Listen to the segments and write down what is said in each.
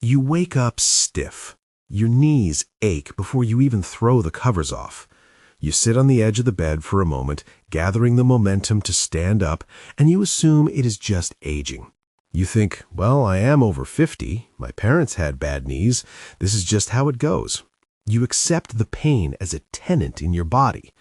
You wake up stiff. Your knees ache before you even throw the covers off. You sit on the edge of the bed for a moment, gathering the momentum to stand up, and you assume it is just aging. You think, well, I am over 50. My parents had bad knees. This is just how it goes. You accept the pain as a tenant in your body.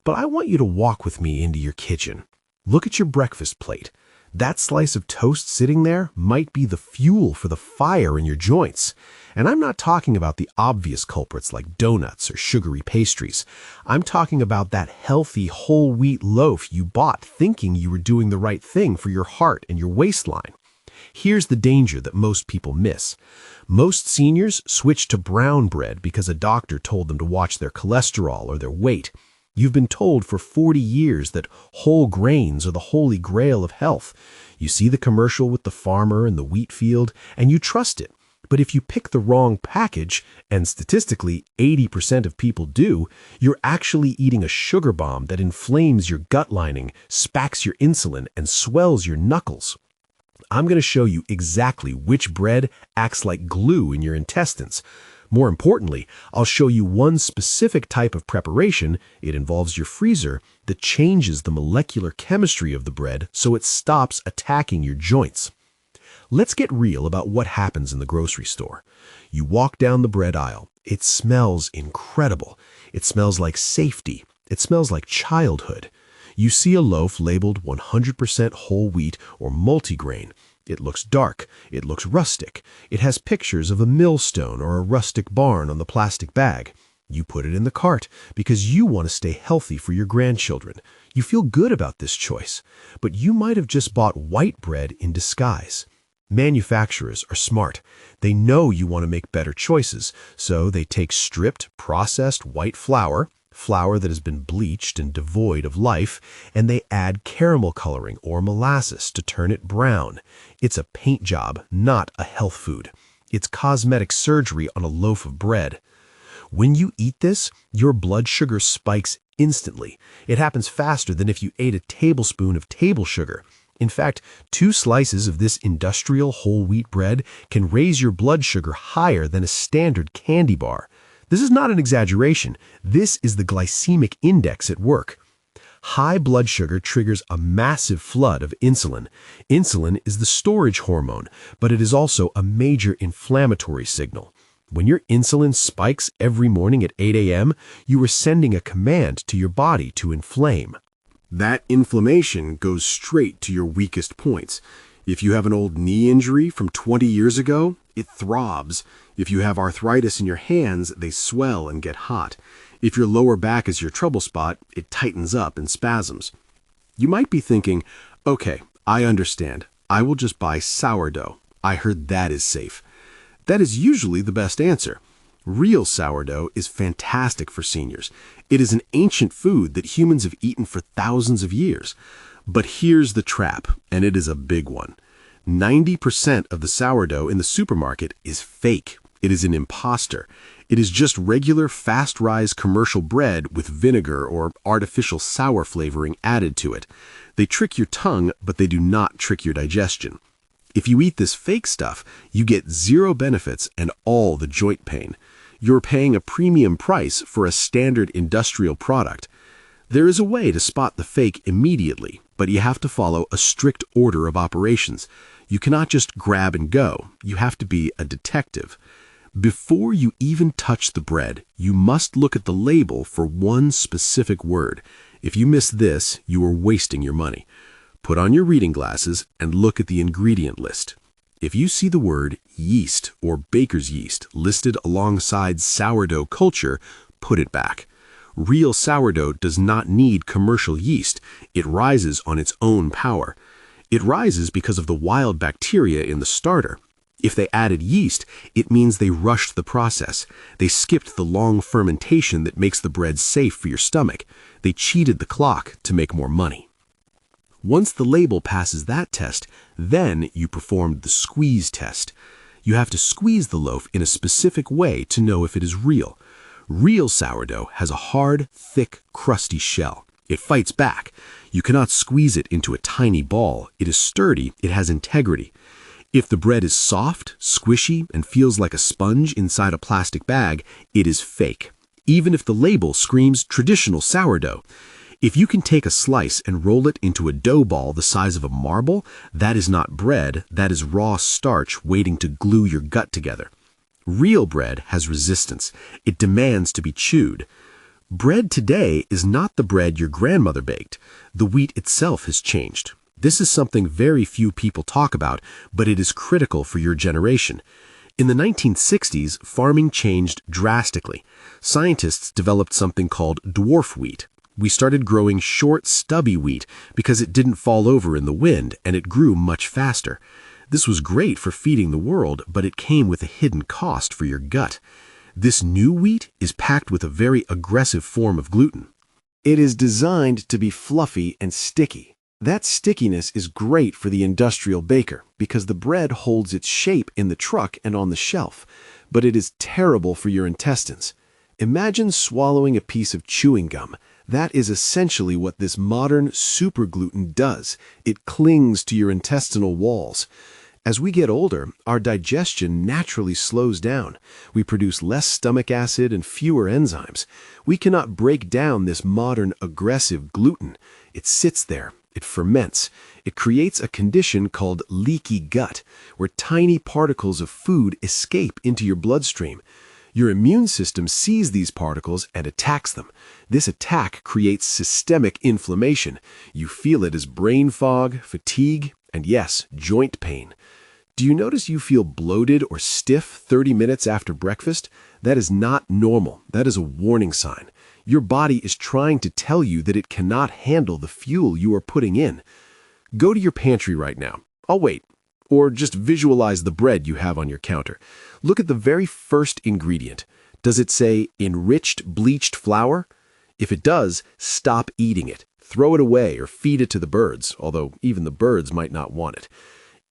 But I want you to walk with me into your kitchen. Look at your breakfast plate. That slice of toast sitting there might be the fuel for the fire in your joints. And I'm not talking about the obvious culprits like donuts or sugary pastries. I'm talking about that healthy whole wheat loaf you bought thinking you were doing the right thing for your heart and your waistline. Here's the danger that most people miss. Most seniors switch to brown bread because a doctor told them to watch their cholesterol or their weight. You've been told for 40 years that whole grains are the holy grail of health. You see the commercial with the farmer and the wheat field, and you trust it. But if you pick the wrong package, and statistically 80% of people do, you're actually eating a sugar bomb that inflames your gut lining, spacks your insulin, and swells your knuckles. I'm going to show you exactly which bread acts like glue in your intestines. More importantly, I'll show you one specific type of preparation, it involves your freezer, that changes the molecular chemistry of the bread so it stops attacking your joints. Let's get real about what happens in the grocery store. You walk down the bread aisle. It smells incredible. It smells like safety. It smells like childhood. You see a loaf labeled 100% whole wheat or multigrain. It looks dark. It looks rustic. It has pictures of a millstone or a rustic barn on the plastic bag. You put it in the cart because you want to stay healthy for your grandchildren. You feel good about this choice, but you might have just bought white bread in disguise. Manufacturers are smart. They know you want to make better choices, so they take stripped, processed white flour that has been bleached and devoid of life, and they add caramel coloring or molasses to turn it brown. It's a paint job, not a health food. It's cosmetic surgery on a loaf of bread. When you eat this, your blood sugar spikes instantly. It happens faster than if you ate a tablespoon of table sugar. In fact, 2 slices of this industrial whole wheat bread can raise your blood sugar higher than a standard candy bar. This is not an exaggeration. This is the glycemic index at work. High blood sugar triggers a massive flood of insulin. Insulin is the storage hormone, but it is also a major inflammatory signal. When your insulin spikes every morning at 8 a.m., you are sending a command to your body to inflame. That inflammation goes straight to your weakest points. If you have an old knee injury from 20 years ago, it throbs. If you have arthritis in your hands, they swell and get hot. If your lower back is your trouble spot, it tightens up and spasms. You might be thinking, okay, I understand. I will just buy sourdough. I heard that is safe. That is usually the best answer. Real sourdough is fantastic for seniors. It is an ancient food that humans have eaten for thousands of years. But here's the trap, and it is a big one. 90% of the sourdough in the supermarket is fake. It is an imposter. It is just regular fast-rise commercial bread with vinegar or artificial sour flavoring added to it. They trick your tongue, but they do not trick your digestion. If you eat this fake stuff, you get 0 benefits and all the joint pain. You're paying a premium price for a standard industrial product. There is a way to spot the fake immediately, but you have to follow a strict order of operations. You cannot just grab and go. You have to be a detective. Before you even touch the bread, you must look at the label for one specific word. If you miss this, you are wasting your money. Put on your reading glasses and look at the ingredient list. If you see the word yeast or baker's yeast listed alongside sourdough culture, put it back. Real sourdough does not need commercial yeast. It rises on its own power. It rises because of the wild bacteria in the starter. If they added yeast, it means they rushed the process. They skipped the long fermentation that makes the bread safe for your stomach. They cheated the clock to make more money. Once the label passes that test, then you performed the squeeze test. You have to squeeze the loaf in a specific way to know if it is real. Real sourdough has a hard, thick, crusty shell. It fights back. You cannot squeeze it into a tiny ball. It is sturdy. It has integrity. If the bread is soft, squishy, and feels like a sponge inside a plastic bag, it is fake, even if the label screams traditional sourdough. If you can take a slice and roll it into a dough ball the size of a marble, that is not bread, that is raw starch waiting to glue your gut together. Real bread has resistance. It demands to be chewed. Bread today is not the bread your grandmother baked. The wheat itself has changed. This is something very few people talk about, but it is critical for your generation. In the 1960s, farming changed drastically. Scientists developed something called dwarf wheat. We started growing short, stubby wheat because it didn't fall over in the wind and it grew much faster. This was great for feeding the world, but it came with a hidden cost for your gut. This new wheat is packed with a very aggressive form of gluten. It is designed to be fluffy and sticky. That stickiness is great for the industrial baker because the bread holds its shape in the truck and on the shelf, but it is terrible for your intestines. Imagine swallowing a piece of chewing gum. That is essentially what this modern supergluten does. It clings to your intestinal walls. As we get older, our digestion naturally slows down. We produce less stomach acid and fewer enzymes. We cannot break down this modern aggressive gluten. It sits there. It ferments. It creates a condition called leaky gut, where tiny particles of food escape into your bloodstream. Your immune system sees these particles and attacks them. This attack creates systemic inflammation. You feel it as brain fog, fatigue, and yes, joint pain. Do you notice you feel bloated or stiff 30 minutes after breakfast? That is not normal. That is a warning sign. Your body is trying to tell you that it cannot handle the fuel you are putting in. Go to your pantry right now. I'll wait. Or just visualize the bread you have on your counter. Look at the very first ingredient. Does it say enriched bleached flour? If it does, stop eating it. Throw it away or feed it to the birds, although even the birds might not want it.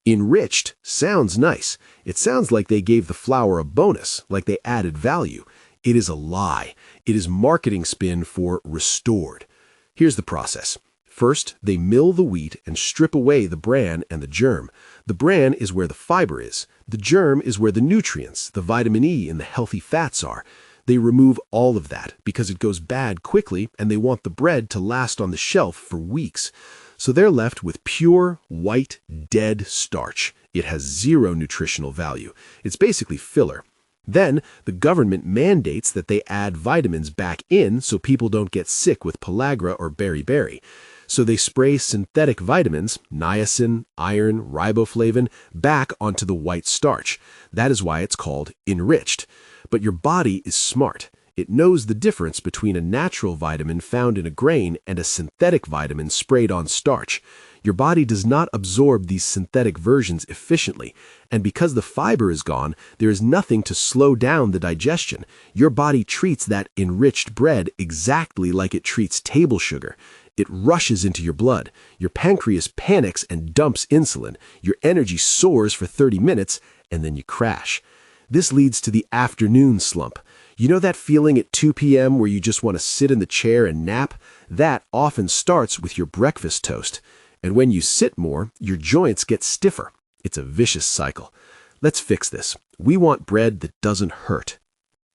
Enriched sounds nice. It sounds like they gave the flour a bonus, like they added value. It is a lie. It is marketing spin for restored. Here's the process. First, they mill the wheat and strip away the bran and the germ. The bran is where the fiber is. The germ is where the nutrients, the vitamin E and the healthy fats are. They remove all of that because it goes bad quickly and they want the bread to last on the shelf for weeks. So they're left with pure, white, dead starch. It has zero nutritional value. It's basically filler. Then, the government mandates that they add vitamins back in so people don't get sick with pellagra or beriberi. So they spray synthetic vitamins, niacin, iron, riboflavin, back onto the white starch. That is why it's called enriched. But your body is smart. It knows the difference between a natural vitamin found in a grain and a synthetic vitamin sprayed on starch. Your body does not absorb these synthetic versions efficiently, and because the fiber is gone, there is nothing to slow down the digestion. Your body treats that enriched bread exactly like it treats table sugar. It rushes into your blood. Your pancreas panics and dumps insulin. Your energy soars for 30 minutes, and then you crash. This leads to the afternoon slump. You know that feeling at 2 p.m. where you just want to sit in the chair and nap? That often starts with your breakfast toast. And when you sit more, your joints get stiffer. It's a vicious cycle. Let's fix this. We want bread that doesn't hurt.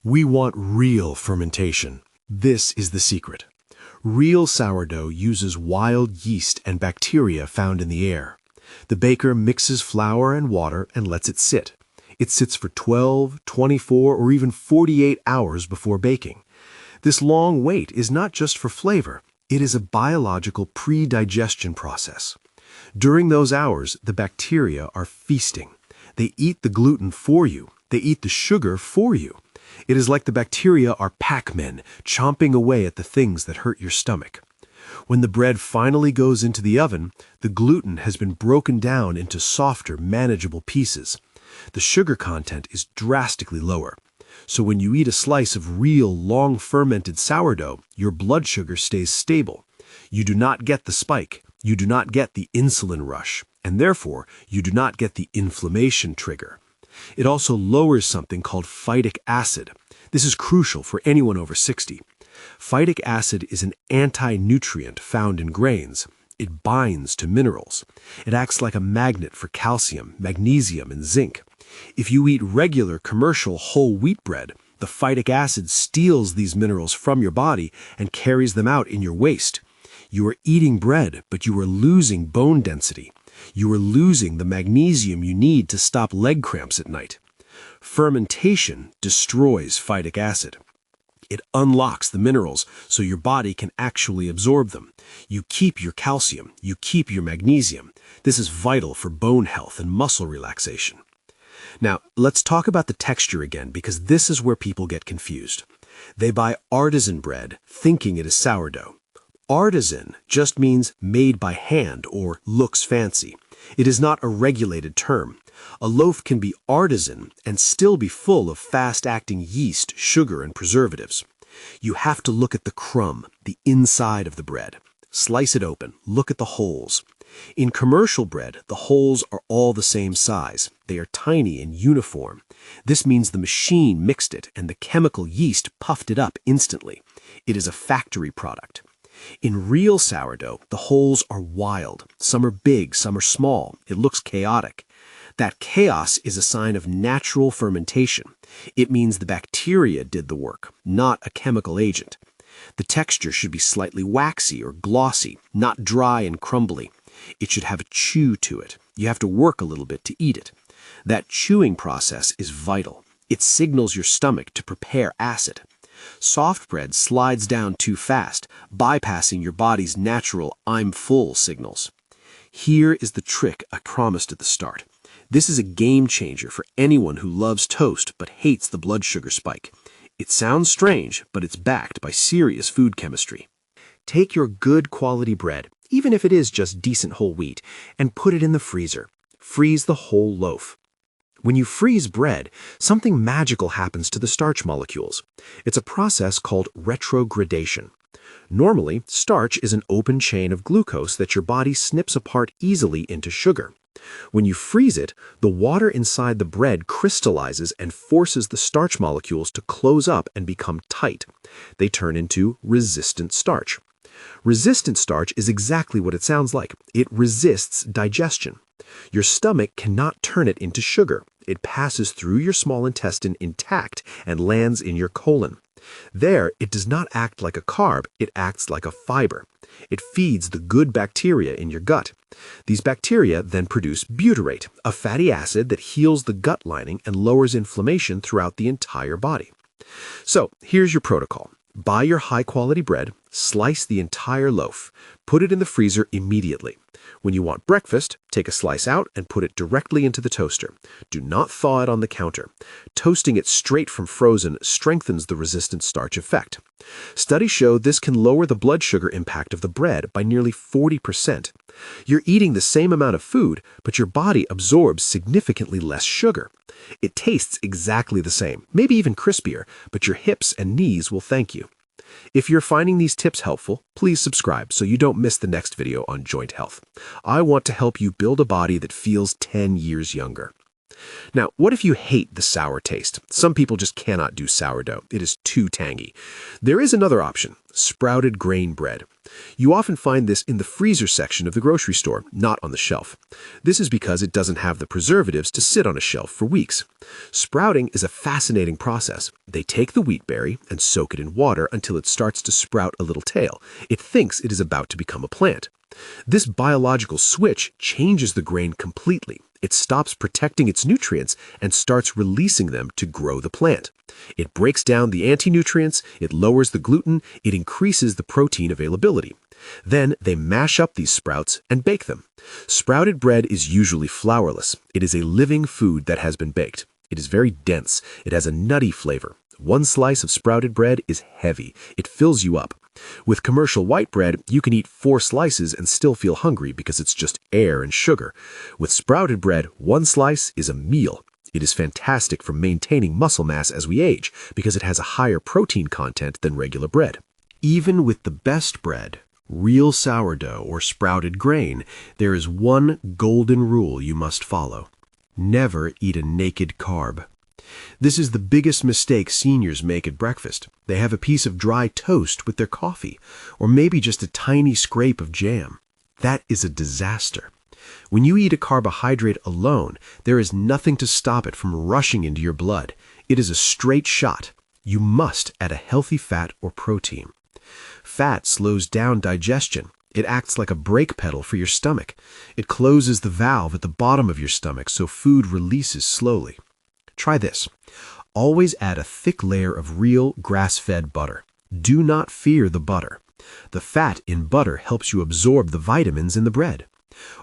We want real fermentation. This is the secret. Real sourdough uses wild yeast and bacteria found in the air. The baker mixes flour and water and lets it sit. It sits for 12, 24, or even 48 hours before baking. This long wait is not just for flavor. It is a biological pre-digestion process. During those hours, the bacteria are feasting. They eat the gluten for you. They eat the sugar for you. It is like the bacteria are Pac-Men, chomping away at the things that hurt your stomach. When the bread finally goes into the oven, the gluten has been broken down into softer, manageable pieces. The sugar content is drastically lower. So when you eat a slice of real, long-fermented sourdough, your blood sugar stays stable. You do not get the spike. You do not get the insulin rush. And therefore, you do not get the inflammation trigger. It also lowers something called phytic acid. This is crucial for anyone over 60. Phytic acid is an anti-nutrient found in grains. It binds to minerals. It acts like a magnet for calcium, magnesium, and zinc. If you eat regular commercial whole wheat bread, the phytic acid steals these minerals from your body and carries them out in your waste. You are eating bread, but you are losing bone density. You are losing the magnesium you need to stop leg cramps at night. Fermentation destroys phytic acid. It unlocks the minerals so your body can actually absorb them. You keep your calcium, you keep your magnesium. This is vital for bone health and muscle relaxation. Now, let's talk about the texture again, because this is where people get confused. They buy artisan bread thinking it is sourdough. Artisan just means made by hand or looks fancy. It is not a regulated term. A loaf can be artisan and still be full of fast-acting yeast, sugar, and preservatives. You have to look at the crumb, the inside of the bread. Slice it open, look at the holes. In commercial bread, the holes are all the same size. They are tiny and uniform. This means the machine mixed it and the chemical yeast puffed it up instantly. It is a factory product. In real sourdough, the holes are wild. Some are big, some are small. It looks chaotic. That chaos is a sign of natural fermentation. It means the bacteria did the work, not a chemical agent. The texture should be slightly waxy or glossy, not dry and crumbly. It should have a chew to it. You have to work a little bit to eat it. That chewing process is vital. It signals your stomach to prepare acid. Soft bread slides down too fast, bypassing your body's natural "I'm full" signals. Here is the trick I promised at the start. This is a game changer for anyone who loves toast but hates the blood sugar spike. It sounds strange, but it's backed by serious food chemistry. Take your good quality bread, even if it is just decent whole wheat, and put it in the freezer. Freeze the whole loaf. When you freeze bread, something magical happens to the starch molecules. It's a process called retrogradation. Normally, starch is an open chain of glucose that your body snips apart easily into sugar. When you freeze it, the water inside the bread crystallizes and forces the starch molecules to close up and become tight. They turn into resistant starch. Resistant starch is exactly what it sounds like. It resists digestion. Your stomach cannot turn it into sugar. It passes through your small intestine intact and lands in your colon. There, it does not act like a carb, it acts like a fiber. It feeds the good bacteria in your gut. These bacteria then produce butyrate, a fatty acid that heals the gut lining and lowers inflammation throughout the entire body. So, here's your protocol. Buy your high-quality bread, slice the entire loaf, put it in the freezer immediately. When you want breakfast, take a slice out and put it directly into the toaster. Do not thaw it on the counter. Toasting it straight from frozen strengthens the resistant starch effect. Studies show this can lower the blood sugar impact of the bread by nearly 40%. You're eating the same amount of food, but your body absorbs significantly less sugar. It tastes exactly the same, maybe even crispier, but your hips and knees will thank you. If you're finding these tips helpful, please subscribe so you don't miss the next video on joint health. I want to help you build a body that feels 10 years younger. Now, what if you hate the sour taste? Some people just cannot do sourdough. It is too tangy. There is another option, sprouted grain bread. You often find this in the freezer section of the grocery store, not on the shelf. This is because it doesn't have the preservatives to sit on a shelf for weeks. Sprouting is a fascinating process. They take the wheat berry and soak it in water until it starts to sprout a little tail. It thinks it is about to become a plant. This biological switch changes the grain completely. It stops protecting its nutrients and starts releasing them to grow the plant. It breaks down the anti-nutrients, it lowers the gluten, it increases the protein availability. Then they mash up these sprouts and bake them. Sprouted bread is usually flourless. It is a living food that has been baked. It is very dense. It has a nutty flavor. One slice of sprouted bread is heavy. It fills you up. With commercial white bread, you can eat 4 slices and still feel hungry because it's just air and sugar. With sprouted bread, 1 slice is a meal. It is fantastic for maintaining muscle mass as we age because it has a higher protein content than regular bread. Even with the best bread, real sourdough or sprouted grain, there is one golden rule you must follow. Never eat a naked carb. This is the biggest mistake seniors make at breakfast. They have a piece of dry toast with their coffee, or maybe just a tiny scrape of jam. That is a disaster. When you eat a carbohydrate alone, there is nothing to stop it from rushing into your blood. It is a straight shot. You must add a healthy fat or protein. Fat slows down digestion. It acts like a brake pedal for your stomach. It closes the valve at the bottom of your stomach so food releases slowly. Try this. Always add a thick layer of real grass-fed butter. Do not fear the butter. The fat in butter helps you absorb the vitamins in the bread.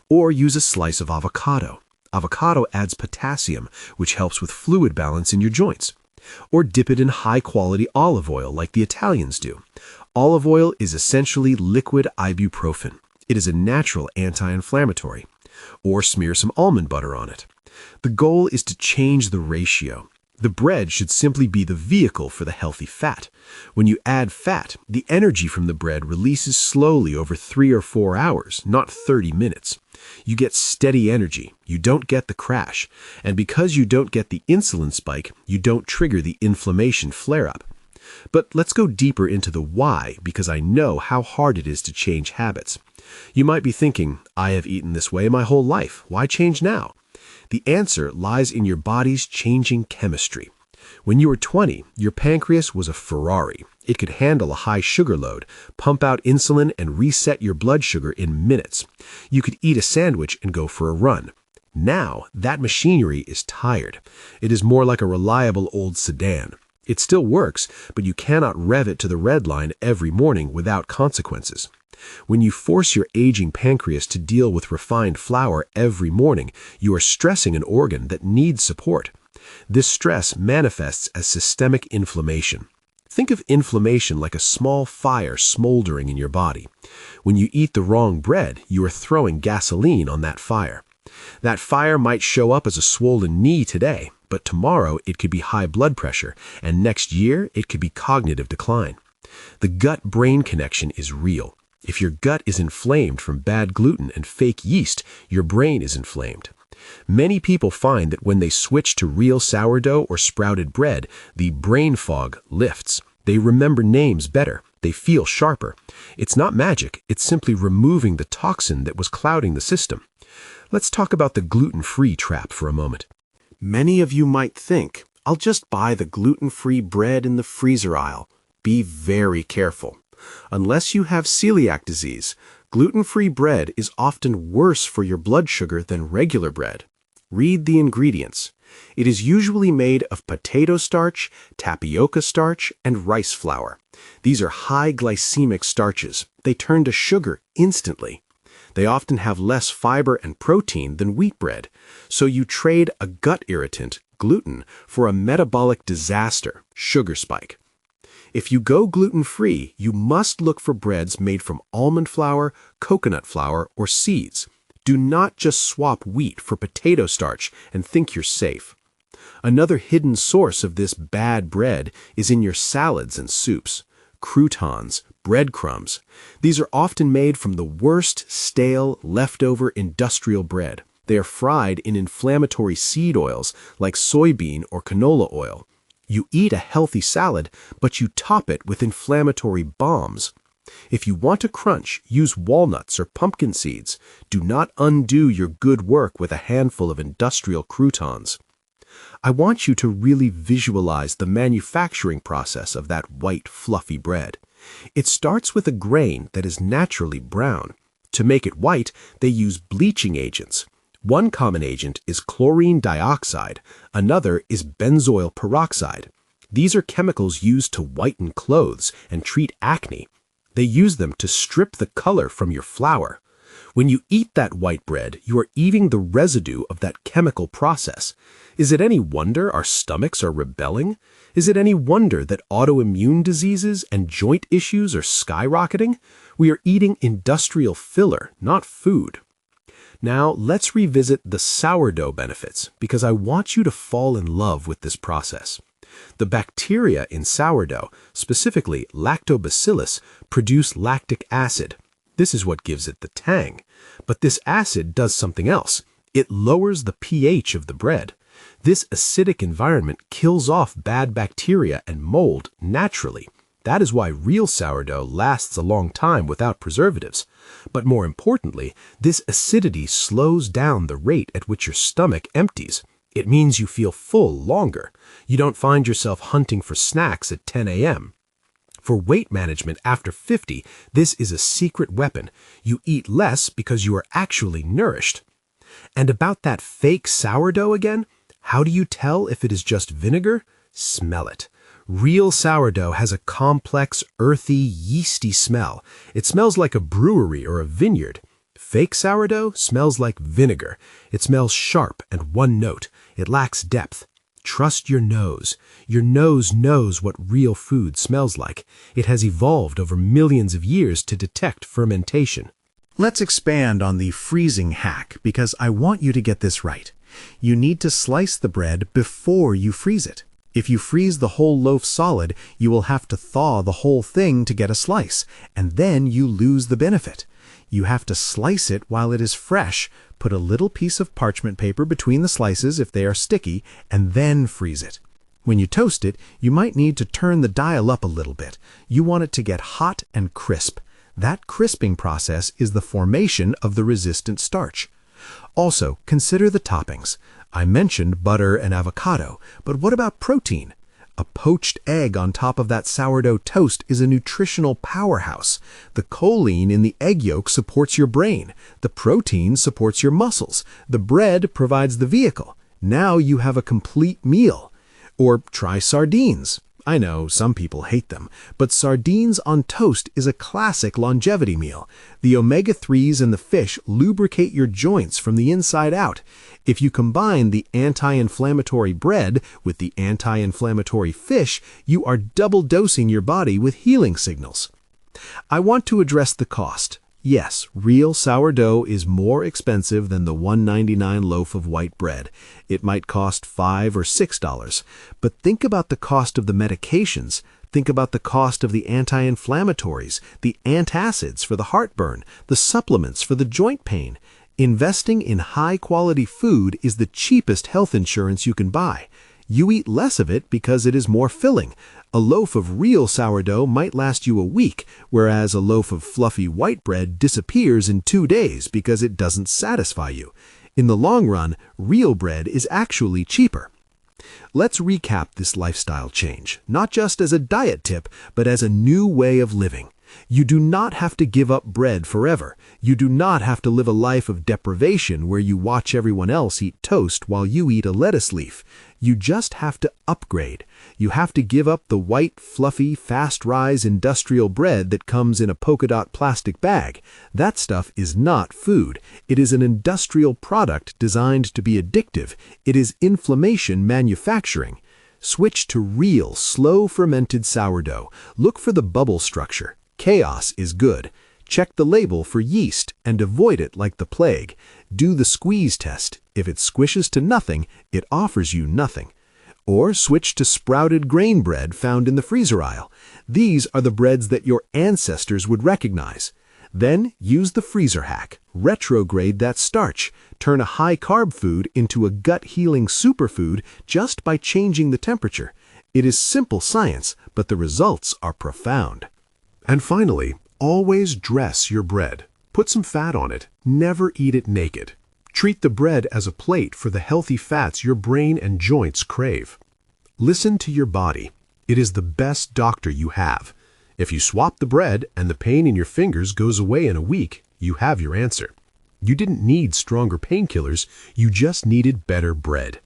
Or use a slice of avocado. Avocado adds potassium, which helps with fluid balance in your joints. Or dip it in high-quality olive oil like the Italians do. Olive oil is essentially liquid ibuprofen. It is a natural anti-inflammatory. Or smear some almond butter on it. The goal is to change the ratio. The bread should simply be the vehicle for the healthy fat. When you add fat, the energy from the bread releases slowly over 3 or 4 hours, not 30 minutes. You get steady energy, you don't get the crash, and because you don't get the insulin spike, you don't trigger the inflammation flare-up. But let's go deeper into the why, because I know how hard it is to change habits. You might be thinking, I have eaten this way my whole life, why change now? The answer lies in your body's changing chemistry. When you were 20, your pancreas was a Ferrari. It could handle a high sugar load, pump out insulin, and reset your blood sugar in minutes. You could eat a sandwich and go for a run. Now, that machinery is tired. It is more like a reliable old sedan. It still works, but you cannot rev it to the red line every morning without consequences. When you force your aging pancreas to deal with refined flour every morning, you are stressing an organ that needs support. This stress manifests as systemic inflammation. Think of inflammation like a small fire smoldering in your body. When you eat the wrong bread, you are throwing gasoline on that fire. That fire might show up as a swollen knee today, but tomorrow it could be high blood pressure, and next year it could be cognitive decline. The gut-brain connection is real. If your gut is inflamed from bad gluten and fake yeast, your brain is inflamed. Many people find that when they switch to real sourdough or sprouted bread, the brain fog lifts. They remember names better. They feel sharper. It's not magic. It's simply removing the toxin that was clouding the system. Let's talk about the gluten-free trap for a moment. Many of you might think, I'll just buy the gluten-free bread in the freezer aisle. Be very careful. Unless you have celiac disease, gluten-free bread is often worse for your blood sugar than regular bread. Read the ingredients. It is usually made of potato starch, tapioca starch, and rice flour. These are high glycemic starches. They turn to sugar instantly. They often have less fiber and protein than wheat bread, so you trade a gut irritant, gluten, for a metabolic disaster, sugar spike. If you go gluten-free, you must look for breads made from almond flour, coconut flour, or seeds. Do not just swap wheat for potato starch and think you're safe. Another hidden source of this bad bread is in your salads and soups. Croutons, breadcrumbs. These are often made from the worst, stale, leftover industrial bread. They are fried in inflammatory seed oils like soybean or canola oil. You eat a healthy salad, but you top it with inflammatory bombs. If you want a crunch, use walnuts or pumpkin seeds. Do not undo your good work with a handful of industrial croutons. I want you to really visualize the manufacturing process of that white, fluffy bread. It starts with a grain that is naturally brown. To make it white, they use bleaching agents. One common agent is chlorine dioxide, another is benzoyl peroxide. These are chemicals used to whiten clothes and treat acne. They use them to strip the color from your flour. When you eat that white bread, you are eating the residue of that chemical process. Is it any wonder our stomachs are rebelling? Is it any wonder that autoimmune diseases and joint issues are skyrocketing? We are eating industrial filler, not food. Now, let's revisit the sourdough benefits, because I want you to fall in love with this process. The bacteria in sourdough, specifically lactobacillus, produce lactic acid. This is what gives it the tang. But this acid does something else. It lowers the pH of the bread. This acidic environment kills off bad bacteria and mold naturally. That is why real sourdough lasts a long time without preservatives. But more importantly, this acidity slows down the rate at which your stomach empties. It means you feel full longer. You don't find yourself hunting for snacks at 10 a.m. For weight management after 50, this is a secret weapon. You eat less because you are actually nourished. And about that fake sourdough again, how do you tell if it is just vinegar? Smell it. Real sourdough has a complex, earthy, yeasty smell. It smells like a brewery or a vineyard. Fake sourdough smells like vinegar. It smells sharp and one note. It lacks depth. Trust your nose. Your nose knows what real food smells like. It has evolved over millions of years to detect fermentation. Let's expand on the freezing hack because I want you to get this right. You need to slice the bread before you freeze it. If you freeze the whole loaf solid, you will have to thaw the whole thing to get a slice, and then you lose the benefit. You have to slice it while it is fresh, put a little piece of parchment paper between the slices if they are sticky, and then freeze it. When you toast it, you might need to turn the dial up a little bit. You want it to get hot and crisp. That crisping process is the formation of the resistant starch. Also, consider the toppings. I mentioned butter and avocado, but what about protein? A poached egg on top of that sourdough toast is a nutritional powerhouse. The choline in the egg yolk supports your brain. The protein supports your muscles. The bread provides the vehicle. Now you have a complete meal. Or try sardines. I know some people hate them, but sardines on toast is a classic longevity meal. The omega-3s in the fish lubricate your joints from the inside out. If you combine the anti-inflammatory bread with the anti-inflammatory fish, you are double dosing your body with healing signals. I want to address the cost. Yes, real sourdough is more expensive than the $1.99 loaf of white bread. It might cost $5 or $6. But think about the cost of the medications. Think about the cost of the anti-inflammatories, the antacids for the heartburn, the supplements for the joint pain. Investing in high-quality food is the cheapest health insurance you can buy. You eat less of it because it is more filling. A loaf of real sourdough might last you a week, whereas a loaf of fluffy white bread disappears in 2 days because it doesn't satisfy you. In the long run, real bread is actually cheaper. Let's recap this lifestyle change, not just as a diet tip, but as a new way of living. You do not have to give up bread forever. You do not have to live a life of deprivation where you watch everyone else eat toast while you eat a lettuce leaf. You just have to upgrade. You have to give up the white, fluffy, fast-rise industrial bread that comes in a polka dot plastic bag. That stuff is not food. It is an industrial product designed to be addictive. It is inflammation manufacturing. Switch to real, slow-fermented sourdough. Look for the bubble structure. Chaos is good. Check the label for yeast and avoid it like the plague. Do the squeeze test. If it squishes to nothing, it offers you nothing. Or switch to sprouted grain bread found in the freezer aisle. These are the breads that your ancestors would recognize. Then use the freezer hack. Retrograde that starch. Turn a high-carb food into a gut-healing superfood just by changing the temperature. It is simple science, but the results are profound. And finally, always dress your bread. Put some fat on it. Never eat it naked. Treat the bread as a plate for the healthy fats your brain and joints crave. Listen to your body. It is the best doctor you have. If you swap the bread and the pain in your fingers goes away in a week, you have your answer. You didn't need stronger painkillers, you just needed better bread.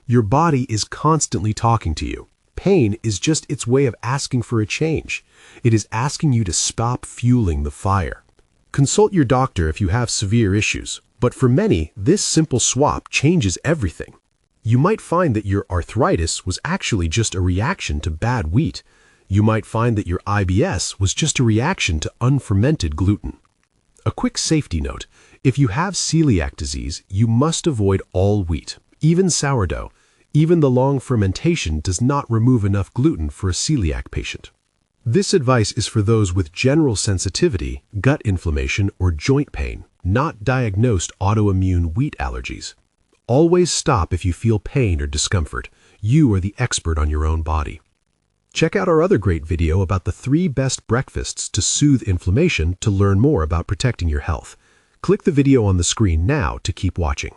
Your body is constantly talking to you. Pain is just its way of asking for a change. It is asking you to stop fueling the fire. Consult your doctor if you have severe issues, but for many, this simple swap changes everything. You might find that your arthritis was actually just a reaction to bad wheat. You might find that your IBS was just a reaction to unfermented gluten. A quick safety note: if you have celiac disease, you must avoid all wheat, even sourdough. Even the long fermentation does not remove enough gluten for a celiac patient. This advice is for those with general sensitivity, gut inflammation, or joint pain, not diagnosed autoimmune wheat allergies. Always stop if you feel pain or discomfort. You are the expert on your own body. Check out our other great video about the 3 best breakfasts to soothe inflammation to learn more about protecting your health. Click the video on the screen now to keep watching.